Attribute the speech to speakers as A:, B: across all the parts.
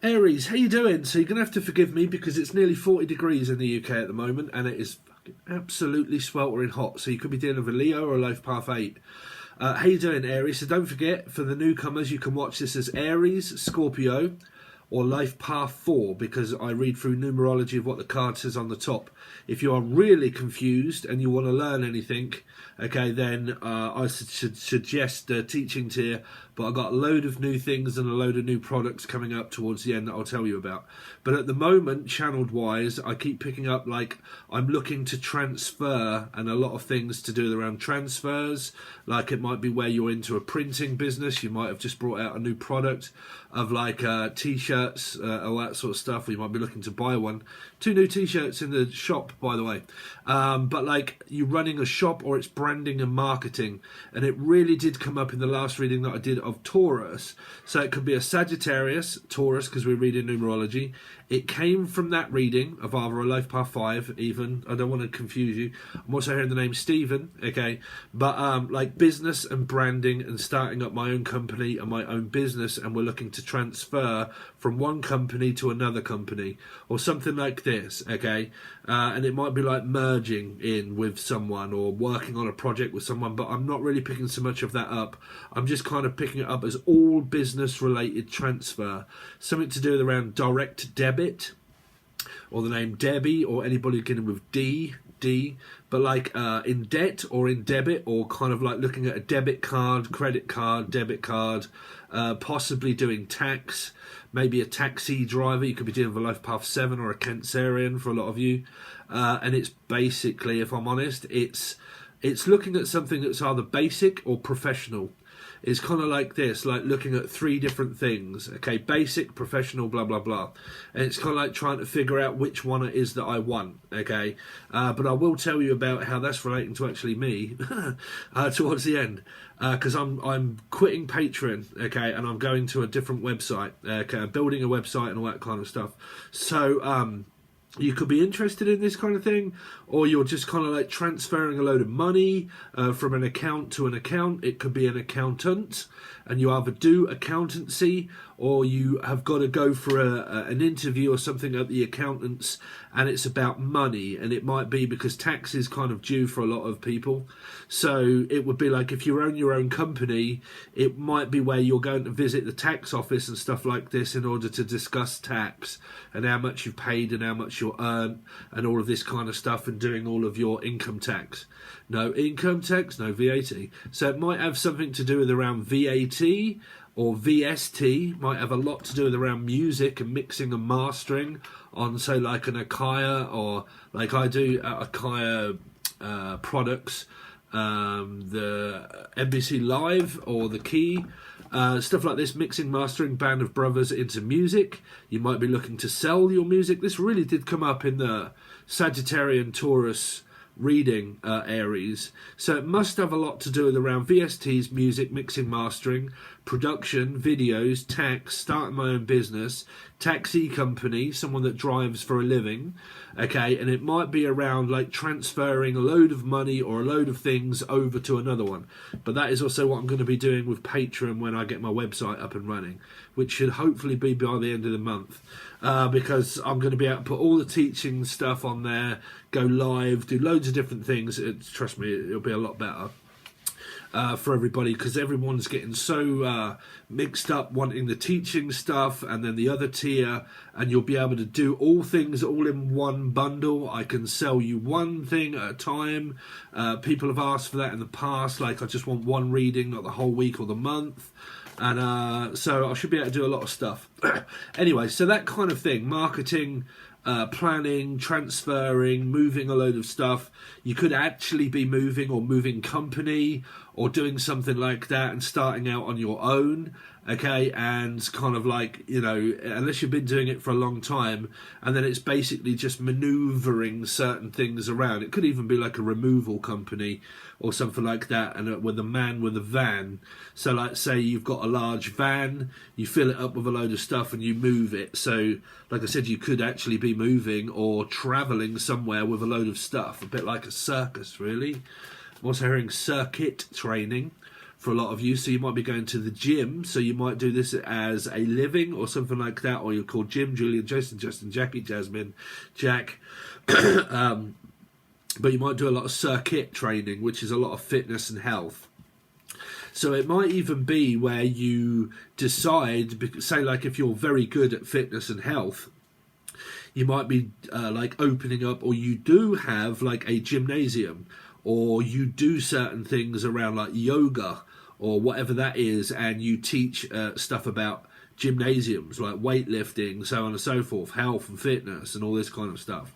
A: Aries, how you doing? So you're going to have to forgive me because it's nearly 40 degrees in the UK at the moment and it is absolutely sweltering hot. So you could be dealing with a Leo or a life path 8. How you doing, Aries? So don't forget, for the newcomers, you can watch this as Aries, Scorpio, or life path 4, because I read through numerology of what the card says on the top. If you are really confused and you want to learn anything, okay, then I should suggest a teaching tier, but I've got a load of new things and a load of new products coming up towards the end that I'll tell you about. But at the moment, channeled wise, I keep picking up, like, I'm looking to transfer, and a lot of things to do around transfers. Like, it might be where you're into a printing business, you might have just brought out a new product of like t-shirts, all that sort of stuff, or you might be looking to buy one. 2 new t-shirts in the shop, by the way. But like, you're running a shop, or it's branding and marketing, and it really did come up in the last reading that I did of Taurus. So it could be a Sagittarius, Taurus, because we're reading numerology. It came from that reading of either a life path 5, even. I don't want to confuse you. I'm also hearing the name Stephen, okay? But like business and branding and starting up my own company and my own business, and we're looking to transfer from one company to another company or something like this, okay? And it might be like merging in with someone or working on a project with someone, but I'm not really picking so much of that up. I'm just kind of picking it up as all business related transfer. Something to do with around direct debit, or the name Debbie, or anybody beginning with D, but like in debt or in debit, or kind of like looking at a debit card, credit card, debit card, possibly doing tax, maybe a taxi driver. You could be dealing with a life path 7 or a Cancerian for a lot of you. And it's basically, if I'm honest, it's looking at something that's either basic or professional. It's kind of like this, like looking at 3 different things, okay, basic, professional, blah, blah, blah. And it's kind of like trying to figure out which one it is that I want, okay. But I will tell you about how that's relating to actually me towards the end, because I'm quitting Patron, okay, and I'm going to a different website, okay, building a website and all that kind of stuff. So, you could be interested in this kind of thing, or you're just kind of like transferring a load of money from an account to an account. It could be an accountant, and you either do accountancy, or you have got to go for an interview or something at the accountant's, and it's about money. And it might be because tax is kind of due for a lot of people. So it would be like, if you own your own company, it might be where you're going to visit the tax office and stuff like this in order to discuss tax and how much you've paid and how much you'll earn and all of this kind of stuff, and doing all of your income tax. No income tax, no VAT. So it might have something to do with around VAT, or VST, might have a lot to do with around music and mixing and mastering on, say, like an Akaya, or like I do Akaya products, the NBC Live or the Key, stuff like this, mixing, mastering, band of brothers into music. You might be looking to sell your music. This really did come up in the Sagittarian Taurus reading, Aries. So it must have a lot to do with around VSTs, music, mixing, mastering, production, videos, tax, starting my own business, taxi company, someone that drives for a living, okay, and it might be around like transferring a load of money or a load of things over to another one. But that is also what I'm going to be doing with Patron when I get my website up and running, which should hopefully be by the end of the month, because I'm going to be able to put all the teaching stuff on there, go live, do loads of different things. Trust me, it'll be a lot better for everybody, because everyone's getting so mixed up wanting the teaching stuff and then the other tier, and you'll be able to do all things all in one bundle. I can sell you one thing at a time. People have asked for that in the past, like, I just want one reading, not the whole week or the month. And so I should be able to do a lot of stuff. Anyway, so that kind of thing, marketing, planning, transferring, moving a load of stuff. You could actually be moving, or moving company, or doing something like that and starting out on your own, okay, and kind of like, you know, unless you've been doing it for a long time, and then it's basically just manoeuvring certain things around. It could even be like a removal company or something like that, and with a man with a van. So like, say you've got a large van, you fill it up with a load of stuff and you move it. So like I said, you could actually be moving or travelling somewhere with a load of stuff, a bit like a circus, really. I'm also hearing circuit training for a lot of you. So you might be going to the gym, so you might do this as a living or something like that, or you're called Jim, Julian, Jason, Justin, Jackie, Jasmine, Jack. But you might do a lot of circuit training, which is a lot of fitness and health. So it might even be where you decide, say like if you're very good at fitness and health, you might be like opening up, or you do have like a gymnasium, or you do certain things around like yoga or whatever that is, and you teach stuff about gymnasiums like weightlifting, so on and so forth, health and fitness and all this kind of stuff.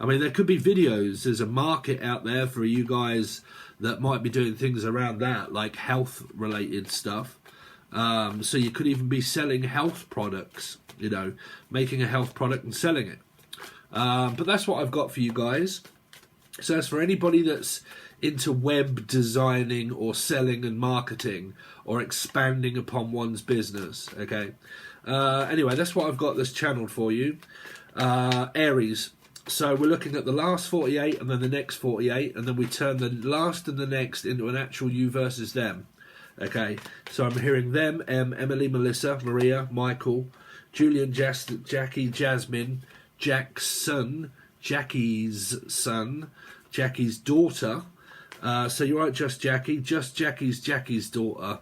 A: I mean, there could be videos, there's a market out there for you guys that might be doing things around that, like health related stuff. So you could even be selling health products, you know, making a health product and selling it. But that's what I've got for you guys. So as for anybody that's into web designing or selling and marketing or expanding upon one's business, okay. Anyway, that's what I've got that's channeled for you. Aries. So we're looking at the last 48 and then the next 48, and then we turn the last and the next into an actual you versus them. Okay, so I'm hearing them, Emily, Melissa, Maria, Michael, Julian, Jackie, Jasmine, Jack's son, Jackie's son, Jackie's daughter. So you're right, just Jackie's daughter.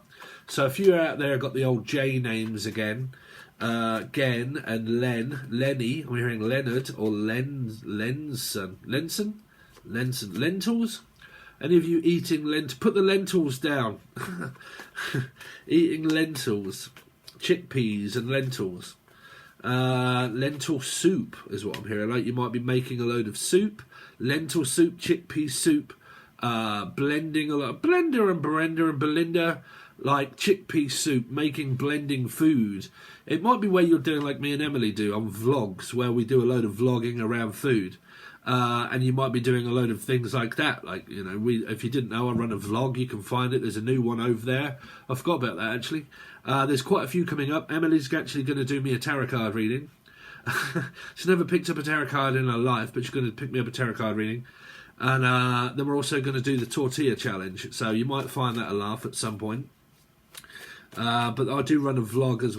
A: So if you're out there, got the old J names again. Gen and Lenny. I'm hearing Leonard or Lenson. Lentils. Any of you eating put the lentils down. Eating lentils, chickpeas and lentils. Lentil soup is what I'm hearing. Like you might be making a load of soup, lentil soup, chickpea soup, blending a lot, Blender and Brenda and Belinda. Like chickpea soup, blending food. It might be where you're doing like me and Emily do on vlogs, where we do a load of vlogging around food. And you might be doing a load of things like that. Like, you know, if you didn't know, I run a vlog. You can find it. There's a new one over there. I forgot about that, actually. There's quite a few coming up. Emily's actually going to do me a tarot card reading. She's never picked up a tarot card in her life, but she's going to pick me up a tarot card reading. And then we're also going to do the tortilla challenge. So you might find that a laugh at some point. But I do run a vlog as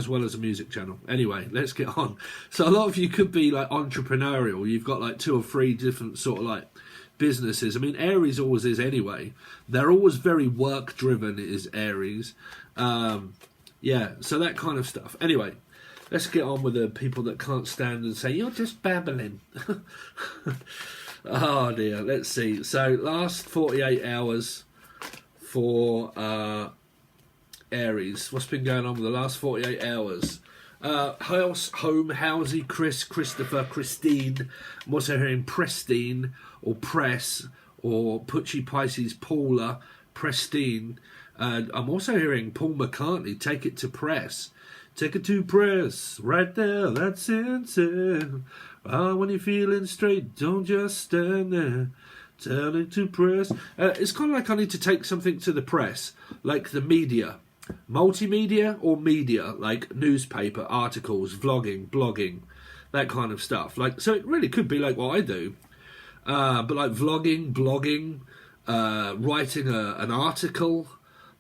A: well as a music channel. Anyway, let's get on. So a lot of you could be like entrepreneurial. You've got like 2 or 3 different sort of like businesses. I mean, Aries always is anyway. They're always very work driven, is Aries. Yeah, so that kind of stuff. Anyway, let's get on with the people that can't stand and say, you're just babbling. Oh dear, let's see. So last 48 hours for Aries. What's been going on with the last 48 hours? House, home, housey, Chris, Christopher, Christine. I'm also hearing Prestine or Press or Pucci Pisces, Paula, Prestine. I'm also hearing Paul McCartney, Take It to Press. Take it to press, right there, that's it. When you're feeling straight, don't just stand there. Tell it to press. It's kind of like I need to take something to the press, like the media. Multimedia or media, like newspaper, articles, vlogging, blogging, that kind of stuff. Like, so it really could be like what I do. But like vlogging, blogging, writing an article,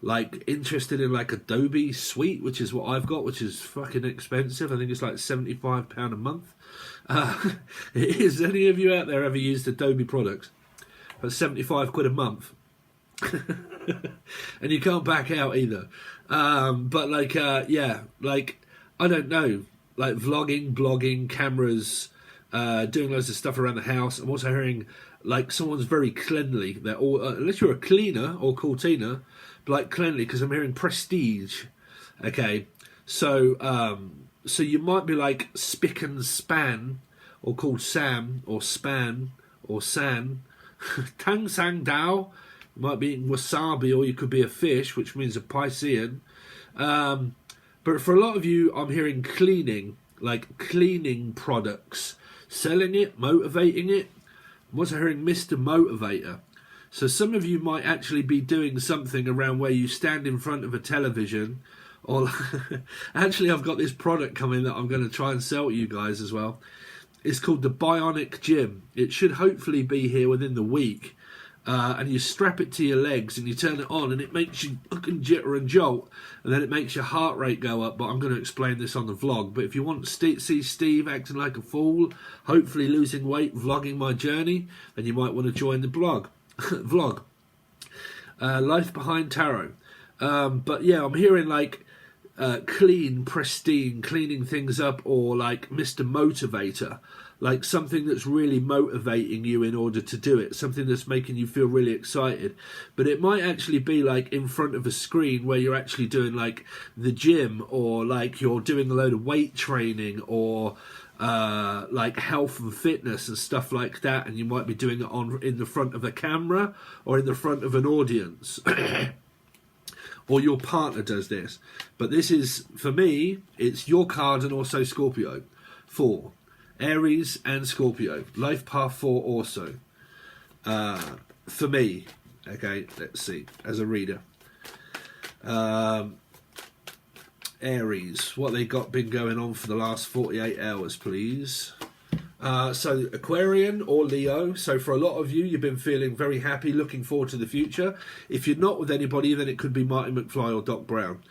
A: like interested in like Adobe Suite, which is what I've got, which is fucking expensive. I think it's like £75 a month. Is any of you out there ever used Adobe products? For 75 quid a month. And you can't back out either. But like, yeah, like, I don't know, like vlogging, blogging, cameras, doing loads of stuff around the house. I'm also hearing like someone's very cleanly. They're all, unless you're a cleaner or courtiner, but like cleanly, because I'm hearing prestige. Okay, so so you might be like spick and span, or called Sam or Span or San, Tang Sang Dao. You might be eating wasabi, or you could be a fish, which means a Piscean. But for a lot of you, I'm hearing cleaning, like cleaning products, selling it, motivating it. I'm also hearing Mr. Motivator. So some of you might actually be doing something around where you stand in front of a television. Or actually, I've got this product coming that I'm going to try and sell to you guys as well. It's called the Bionic Gym. It should hopefully be here within the week. and you strap it to your legs and you turn it on and it makes you fucking jitter and jolt, and then it makes your heart rate go up. But I'm going to explain this on the vlog. But if you want to see Steve acting like a fool, hopefully losing weight, vlogging my journey, then you might want to join the vlog. Life Behind Tarot. But yeah, I'm hearing like clean, pristine, cleaning things up, or like Mr. Motivator, like something that's really motivating you in order to do it, something that's making you feel really excited. But it might actually be like in front of a screen where you're actually doing like the gym, or like you're doing a load of weight training, or like health and fitness and stuff like that, and you might be doing it in the front of a camera or in the front of an audience. Or your partner does this. But this is, for me, it's your card and also Scorpio. 4. Aries and Scorpio. Life Path 4 also. For me. Okay, let's see. As a reader. Aries. What they got been going on for the last 48 hours, please. So Aquarian or Leo. So for a lot of you, you've been feeling very happy, looking forward to the future. If you're not with anybody, then it could be Martin McFly or Doc Brown.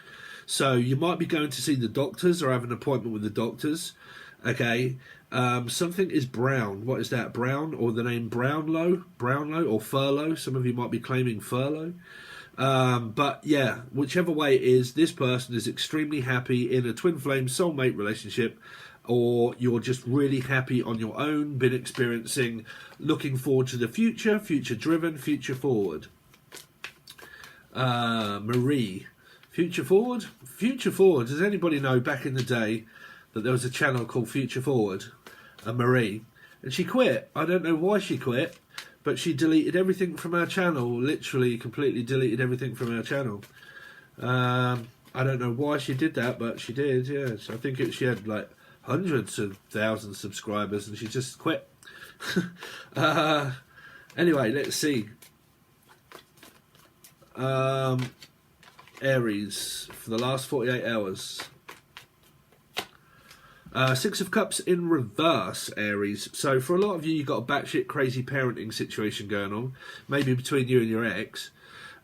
A: So you might be going to see the doctors or have an appointment with the doctors. Okay. Something is brown. What is that? Brown, or the name Brownlow or Furlough. Some of you might be claiming furlough. But yeah, whichever way it is, this person is extremely happy in a twin flame soulmate relationship, or you're just really happy on your own, been experiencing, looking forward to the future, future driven, future forward. Marie, future forward? Future forward, does anybody know back in the day that there was a channel called Future Forward, Marie, and she quit. I don't know why she quit, but she deleted everything from our channel, literally completely deleted everything from our channel. I don't know why she did that, but she did, yeah. So I think she had like hundreds of thousands of subscribers and she just quit. Anyway, let's see. Aries, for the last 48 hours. 6 of Cups in reverse, Aries. So for a lot of you, you've got a batshit crazy parenting situation going on, maybe between you and your ex.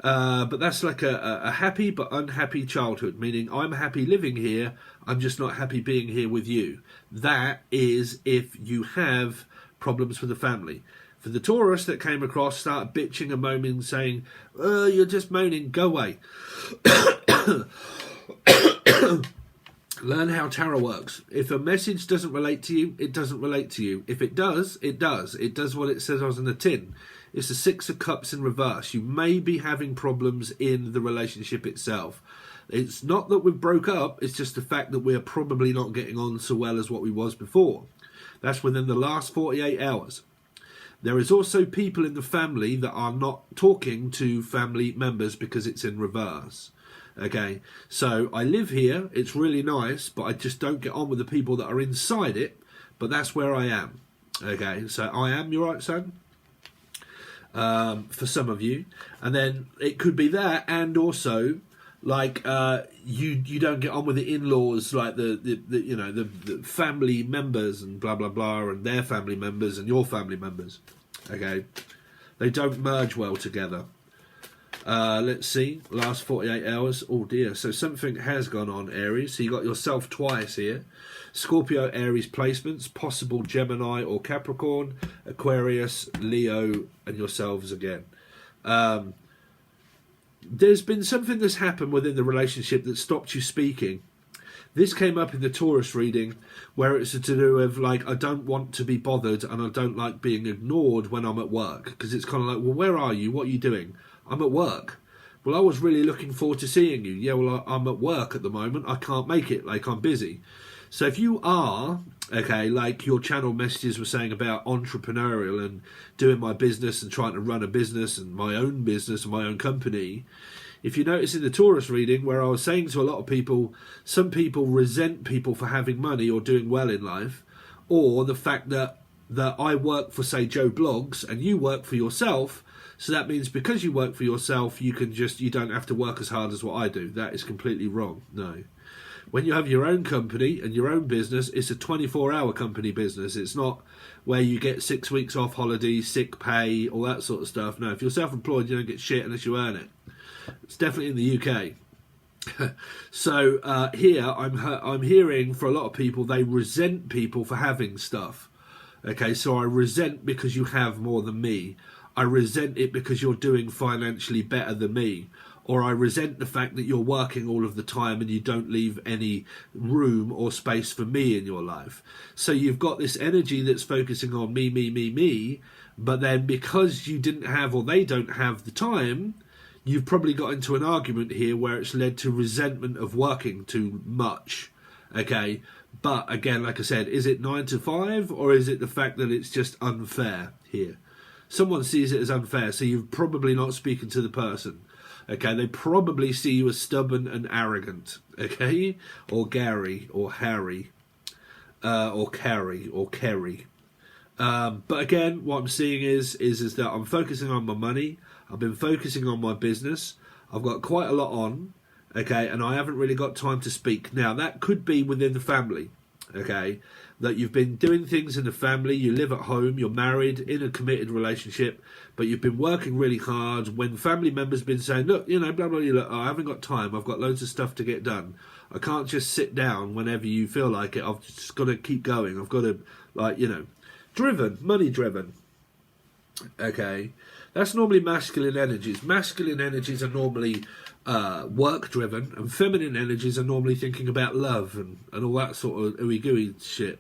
A: But that's like a happy but unhappy childhood, meaning I'm happy living here, I'm just not happy being here with you. That is if you have problems with the family. For the Taurus that came across, start bitching and moaning, saying, oh, you're just moaning, go away. Learn how tarot works. If a message doesn't relate to you, it doesn't relate to you. If it does, it does. It does what it says on the tin. It's the 6 of Cups in reverse. You may be having problems in the relationship itself. It's not that we've broke up, it's just the fact that we're probably not getting on so well as what we was before. That's within the last 48 hours. There is also people in the family that are not talking to family members because it's in reverse. Okay, so I live here, it's really nice, but I just don't get on with the people that are inside it, but that's where I am. Okay, so I am, you right, son? For some of you. And then it could be that, and also like you don't get on with the in-laws, like the family members and blah blah blah, and their family members and your family members. Okay, they don't merge well together. Let's see, last 48 hours. Oh dear, so something has gone on, Aries. So you got yourself twice here. Scorpio, Aries placements, possible Gemini or Capricorn, Aquarius, Leo, and yourselves again. There's been something that's happened within the relationship that stopped you speaking. This came up in the Taurus reading, where it's to do with, like, I don't want to be bothered and I don't like being ignored when I'm at work. Because it's kind of like, well, where are you? What are you doing? I'm at work. Well, I was really looking forward to seeing you. Yeah, well, I'm at work at the moment. I can't make it. Like, I'm busy. So if you are, okay, like your channel messages were saying about entrepreneurial and doing my business and trying to run a business and my own company, if you notice in the Taurus reading where I was saying to a lot of people, some people resent people for having money or doing well in life, or the fact that I work for, say, Joe Blogs and you work for yourself, so that means because you work for yourself, you don't have to work as hard as what I do. That is completely wrong. No. When you have your own company and your own business, it's a 24-hour company business. It's not where you get 6 weeks off holiday, sick pay, all that sort of stuff. No, if you're self-employed, you don't get shit unless you earn it. It's definitely in the UK. So here, I'm hearing for a lot of people, they resent people for having stuff. Okay, so I resent because you have more than me. I resent it because you're doing financially better than me. Or I resent the fact that you're working all of the time and you don't leave any room or space for me in your life. So you've got this energy that's focusing on me, me, me, me. But then because you didn't have, or they don't have the time, you've probably got into an argument here where it's led to resentment of working too much. Okay. But again, like I said, is it 9 to 5 or is it the fact that it's just unfair here? Someone sees it as unfair, so you're probably not speaking to the person. Okay, they probably see you as stubborn and arrogant. Okay, or Gary, or Harry, or Carrie, or Kerry. But again, what I'm seeing is that I'm focusing on my money. I've been focusing on my business. I've got quite a lot on. Okay, and I haven't really got time to speak. Now, that could be within the family, okay, that you've been doing things in the family, you live at home, you're married, in a committed relationship, but you've been working really hard. When family members have been saying, look, you know, blah, blah, blah, oh, I haven't got time, I've got loads of stuff to get done. I can't just sit down whenever you feel like it. I've just got to keep going. I've got to, like, you know, driven, money driven. Okay, that's normally masculine energies. Masculine energies are normally work driven, and feminine energies are normally thinking about love and all that sort of ooey gooey shit.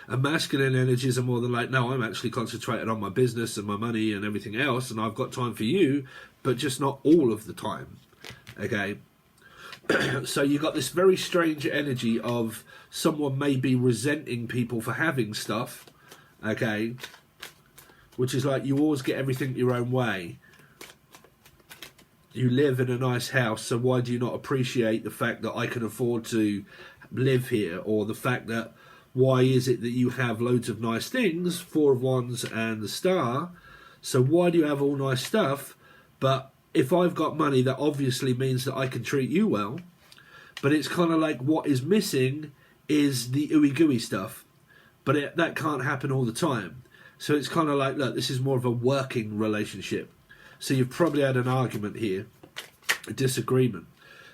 A: And masculine energies are more than like, no, I'm actually concentrated on my business and my money and everything else, and I've got time for you, but just not all of the time. Okay. So you got this very strange energy of someone may be resenting people for having stuff. Okay. Which is like, you always get everything your own way. You live in a nice house, so why do you not appreciate the fact that I can afford to live here? Or the fact that, why is it that you have loads of nice things, 4 of Wands and the Star, so why do you have all nice stuff? But if I've got money, that obviously means that I can treat you well. But it's kind of like, what is missing is the ooey gooey stuff. But that can't happen all the time. So it's kind of like, look, this is more of a working relationship. So you've probably had an argument here, a disagreement.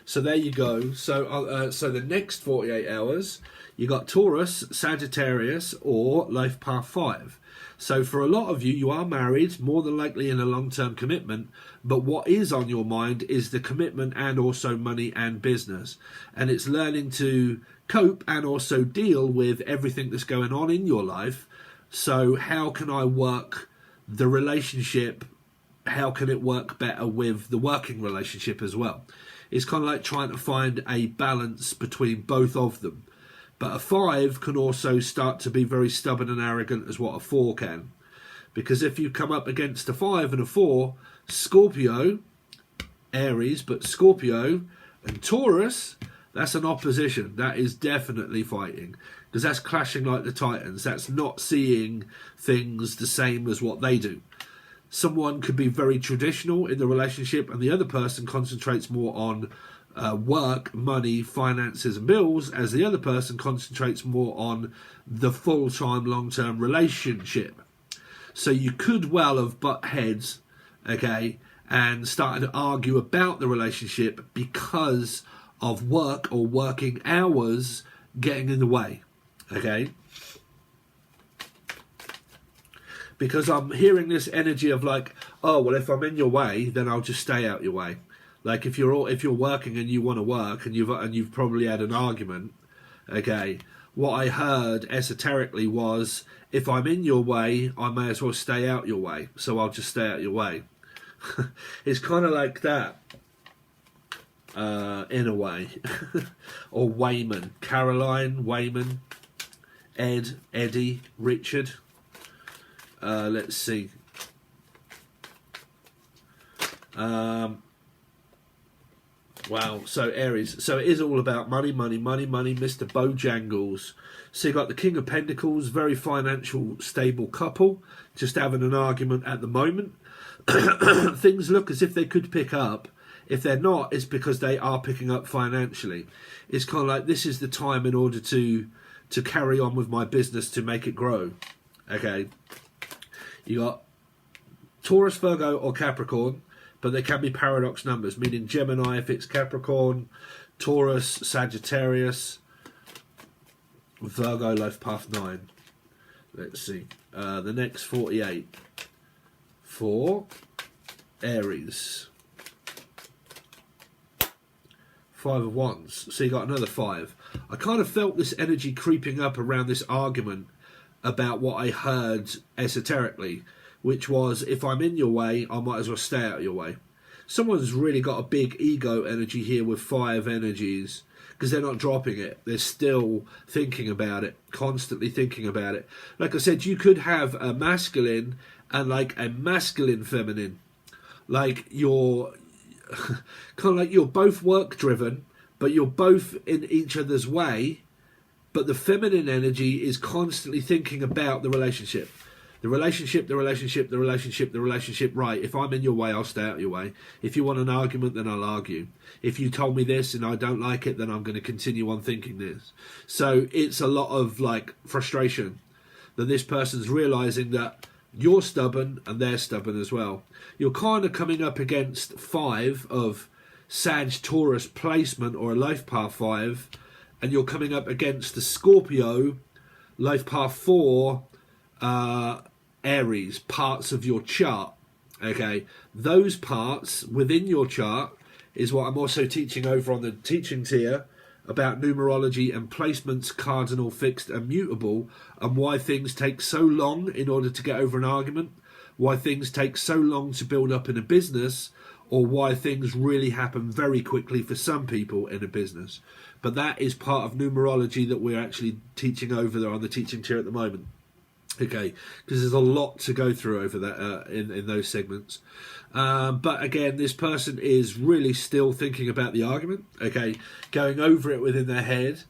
A: So there you go. So the next 48 hours, you got Taurus, Sagittarius, or Life Path 5. So for a lot of you, you are married, more than likely in a long-term commitment. But what is on your mind is the commitment and also money and business. And it's learning to cope and also deal with everything that's going on in your life. So how can I work the relationship? How can it work better with the working relationship as well? It's kind of like trying to find a balance between both of them. But a 5 can also start to be very stubborn and arrogant as what a 4 can. Because if you come up against a 5 and a 4, Scorpio, Aries, but Scorpio and Taurus, that's an opposition. That is definitely fighting. Because that's clashing like the Titans. That's not seeing things the same as what they do. Someone could be very traditional in the relationship and the other person concentrates more on work, money, finances and bills, as the other person concentrates more on the full-time, long-term relationship. So you could well have butt heads, okay, and started to argue about the relationship because of work or working hours getting in the way. Okay, because I'm hearing this energy of like, oh well, if I'm in your way, then I'll just stay out your way. Like if you're working and you want to work and you've probably had an argument. Okay, what I heard esoterically was, if I'm in your way, I may as well stay out your way. So I'll just stay out your way. It's kind of like that. In a way. Or Wayman, Caroline, Wayman. Ed, Eddie, Richard. Let's see. Wow. So Aries. So it is all about money, money, money, money. Mr. Bojangles. So you got the King of Pentacles, very financial, stable couple, just having an argument at the moment. Things look as if they could pick up If they're not, it's because they are picking up financially. It's kind of like, this is the time in order to carry on with my business, to make it grow. Okay, you got Taurus, Virgo or Capricorn, but they can be paradox numbers, meaning Gemini if it's Capricorn, Taurus, Sagittarius, Virgo, life path 9. Let's see. The next 48 for Aries. 5 of Wands. So you got another 5. I kind of felt this energy creeping up around this argument about what I heard esoterically, which was, if I'm in your way, I might as well stay out of your way. Someone's really got a big ego energy here with 5 energies, because they're not dropping it. They're still thinking about it, constantly thinking about it. Like I said, you could have a masculine and like a masculine feminine. Like you're kind of like you're both work driven, but you're both in each other's way. But the feminine energy is constantly thinking about the relationship. The relationship, the relationship, the relationship, the relationship. Right, if I'm in your way, I'll stay out of your way. If you want an argument, then I'll argue. If you told me this and I don't like it, then I'm going to continue on thinking this. So it's a lot of like frustration that this person's realising that you're stubborn and they're stubborn as well. You're kind of coming up against 5 of Sag Taurus placement or a life path 5, and you're coming up against the Scorpio life path 4 Aries parts of your chart. Okay, those parts within your chart is what I'm also teaching over on the teaching tier about numerology and placements, cardinal, fixed and mutable, and why things take so long in order to get over an argument, why things take so long to build up in a business, or why things really happen very quickly for some people in a business. But that is part of numerology that we're actually teaching over there on the teaching tier at the moment. Okay, because there's a lot to go through over that in those segments. But again, this person is really still thinking about the argument, okay, going over it within their head,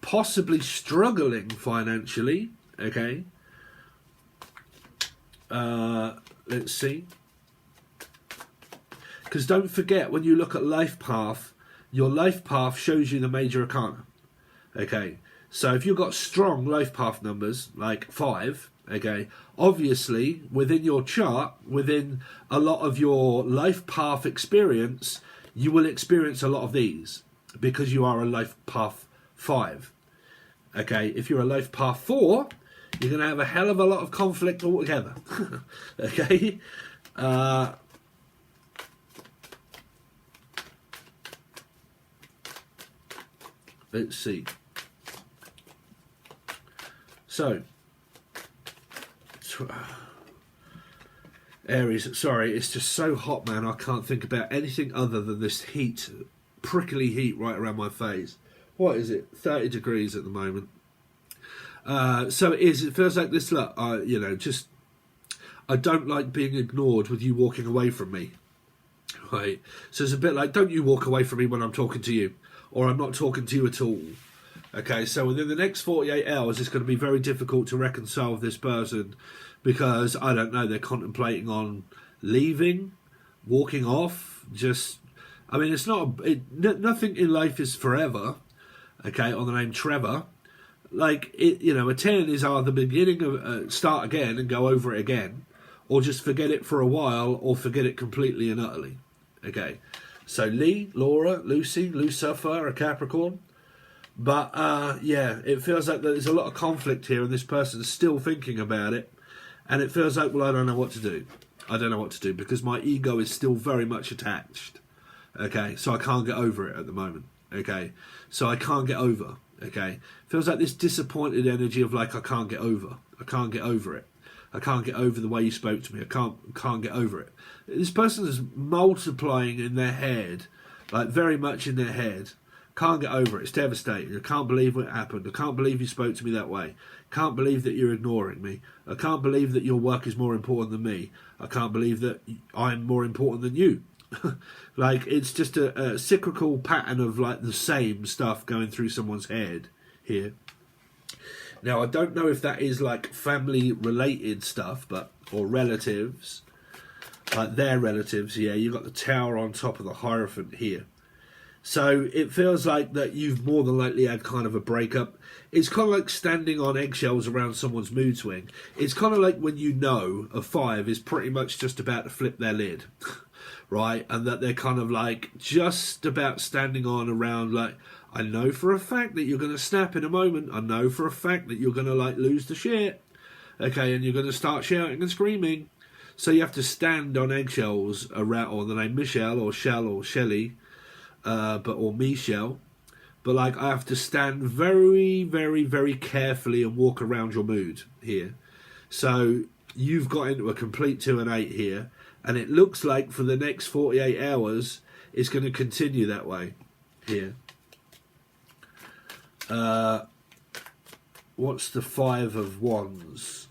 A: possibly struggling financially, okay. Let's see. Because don't forget, when you look at life path, your life path shows you the major arcana, okay. So if you've got strong life path numbers, like 5, okay, obviously within your chart, within a lot of your life path experience, you will experience a lot of these because you are a life path 5. Okay, if you're a life path 4, you're going to have a hell of a lot of conflict altogether. Okay, let's see. So, Aries, sorry, it's just so hot, man. I can't think about anything other than this heat, prickly heat right around my face. What is it? 30 degrees at the moment. So it feels like this, look, you know, just, I don't like being ignored with you walking away from me. Right? So it's a bit like, don't you walk away from me when I'm talking to you, or I'm not talking to you at all. Okay, so within the next 48 hours, it's going to be very difficult to reconcile with this person because, I don't know, they're contemplating on leaving, walking off, just, I mean, it's not, nothing in life is forever, okay, on the name Trevor. Like, it, you know, a 10 is either the beginning of, start again and go over it again, or just forget it for a while, or forget it completely and utterly, okay. So Lee, Laura, Lucy, Lucifer, a Capricorn. But, yeah, it feels like there's a lot of conflict here and this person's still thinking about it. And it feels like, well, I don't know what to do. I don't know what to do because my ego is still very much attached. Okay, so I can't get over it at the moment. Okay, so I can't get over. Okay, feels like this disappointed energy of like, I can't get over. I can't get over it. I can't get over the way you spoke to me. I can't get over it. This person is multiplying in their head, like very much in their head. Can't get over it. It's devastating. I can't believe what happened. I can't believe you spoke to me that way. Can't believe that you're ignoring me. I can't believe that your work is more important than me. I can't believe that I'm more important than you. Like, it's just a cyclical pattern of like the same stuff going through someone's head here. Now, I don't know if that is like family related stuff, or relatives. like their relatives. Yeah, you've got the Tower on top of the Hierophant here. So it feels like that you've more than likely had kind of a breakup. It's kind of like standing on eggshells around someone's mood swing. It's kind of like when you know a 5 is pretty much just about to flip their lid, right? And that they're kind of like just about standing on around like, I know for a fact that you're going to snap in a moment. I know for a fact that you're going to like lose the shit. Okay, and you're going to start shouting and screaming. So you have to stand on eggshells around, or the name Michelle or Shell or Shelley, or Michelle. But like I have to stand very, very, very carefully and walk around your mood here. So you've got into a complete 2 and 8 here, and it looks like for the next 48 hours it's going to continue that way here. What's the 5 of Wands?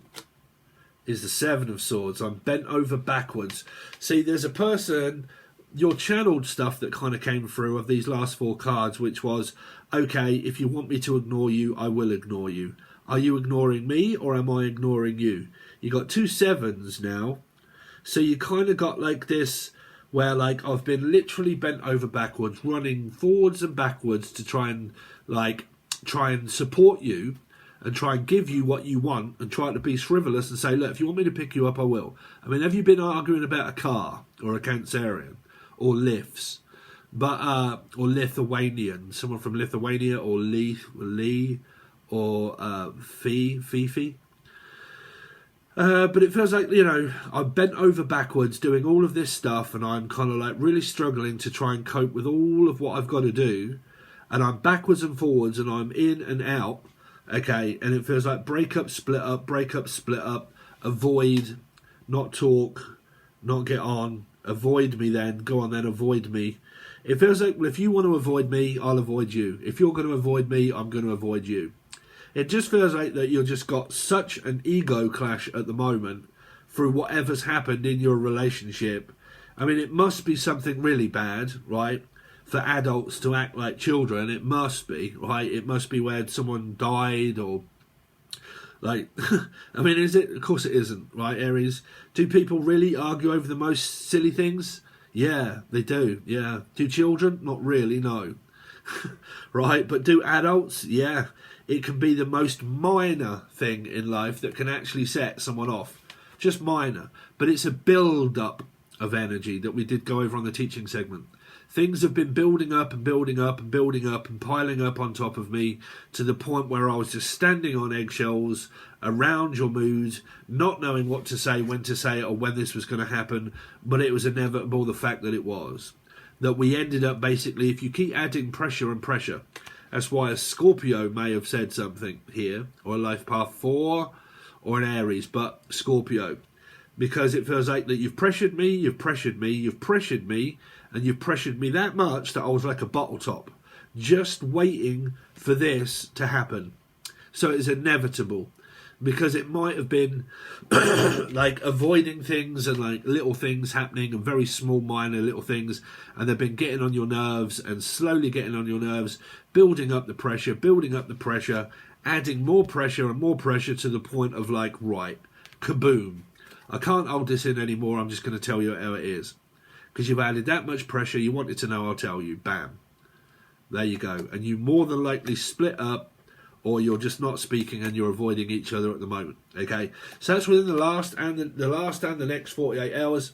A: Is the 7 of Swords. I'm bent over backwards. See, there's a person, your channeled stuff that kind of came through of these last 4 cards, which was, okay, if you want me to ignore you, I will ignore you. Are you ignoring me or am I ignoring you? You got 2 7s now. So you kind of got like this, where like I've been literally bent over backwards, running forwards and backwards to try and support you and try and give you what you want and try to be frivolous and say, look, if you want me to pick you up, I will. I mean, have you been arguing about a car or a Cancerian or lifts, or Lithuanian, someone from Lithuania, or Lee or Fifi? But it feels like, you know, I'm bent over backwards doing all of this stuff and I'm kind of like really struggling to try and cope with all of what I've got to do. And I'm backwards and forwards and I'm in and out. Okay, and it feels like breakup, split up, avoid, not talk, not get on, avoid me then, go on then, avoid me. It feels like, well, if you want to avoid me, I'll avoid you. If you're going to avoid me, I'm going to avoid you. It just feels like that you've just got such an ego clash at the moment through whatever's happened in your relationship. I mean, it must be something really bad, right? For adults to act like children, it must be, right? It must be where someone died or like, I mean, is it? Of course it isn't, right, Aries? Do people really argue over the most silly things? Yeah, they do, yeah. Do children? Not really, no. Right, but do adults? Yeah. It can be the most minor thing in life that can actually set someone off. Just minor. But it's a build-up of energy that we did go over on the teaching segment. Things have been building up and building up and building up and piling up on top of me to the point where I was just standing on eggshells around your mood, not knowing what to say, when to say it, or when this was going to happen. But it was inevitable, the fact that it was. That we ended up basically, if you keep adding pressure and pressure, that's why a Scorpio may have said something here, or a life path 4, or an Aries, but Scorpio. Because it feels like that you've pressured me, you've pressured me, you've pressured me, and you've pressured me that much that I was like a bottle top, just waiting for this to happen. So it's inevitable, because it might have been like avoiding things and like little things happening and very small minor little things, and they've been getting on your nerves and slowly getting on your nerves, building up the pressure, adding more pressure and more pressure to the point of like, right, kaboom. I can't hold this in anymore, I'm just going to tell you how it is. Because you've added that much pressure, you wanted to know, I'll tell you. Bam. There you go. And you more than likely split up, or you're just not speaking and you're avoiding each other at the moment. Okay? So that's within the last and the next 48 hours.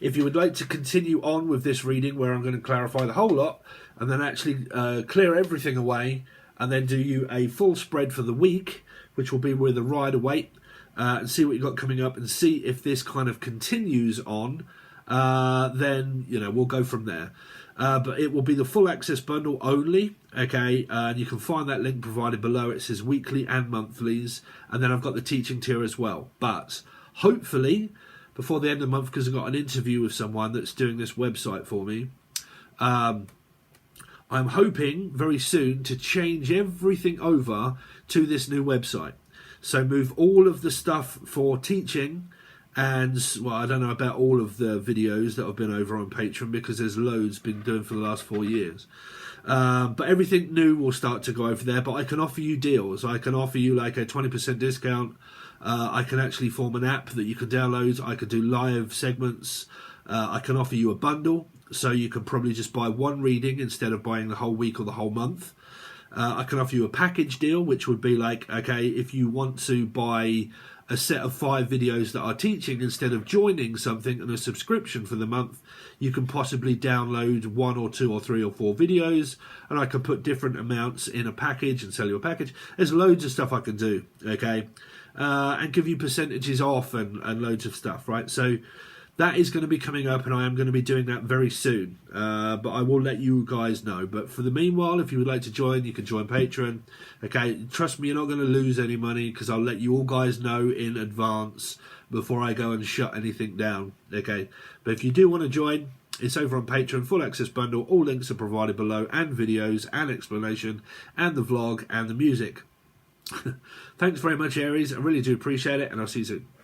A: If you would like to continue on with this reading, where I'm going to clarify the whole lot, and then actually clear everything away, and then do you a full spread for the week, which will be with a Rider-Waite, and see what you've got coming up, and see if this kind of continues on, then, you know, we'll go from there. But it will be the full access bundle only, okay, and you can find that link provided below. It says weekly and monthlies, and then I've got the teaching tier as well. But hopefully, before the end of the month, because I've got an interview with someone that's doing this website for me, I'm hoping very soon to change everything over to this new website. So move all of the stuff for teaching, and, well, I don't know about all of the videos that have been over on Patron, because there's loads been doing for the last 4 years. But everything new will start to go over there. But I can offer you deals. I can offer you like a 20% discount. I can actually form an app that you can download. I could do live segments. I can offer you a bundle, so you can probably just buy one reading instead of buying the whole week or the whole month. I can offer you a package deal, which would be like, okay, if you want to buy a set of 5 videos that are teaching instead of joining something and a subscription for the month, you can possibly download 1 or 2 or 3 or 4 videos, and I can put different amounts in a package and sell you a package. There's loads of stuff I can do, okay, and give you percentages off and loads of stuff, right? So that is going to be coming up, and I am going to be doing that very soon. But I will let you guys know. But for the meanwhile, if you would like to join, you can join Patron. Okay, trust me, you're not going to lose any money, because I'll let you all guys know in advance before I go and shut anything down. Okay, but if you do want to join, it's over on Patreon, full access bundle. All links are provided below, and videos, and explanation, and the vlog, and the music. Thanks very much, Aries. I really do appreciate it, and I'll see you soon.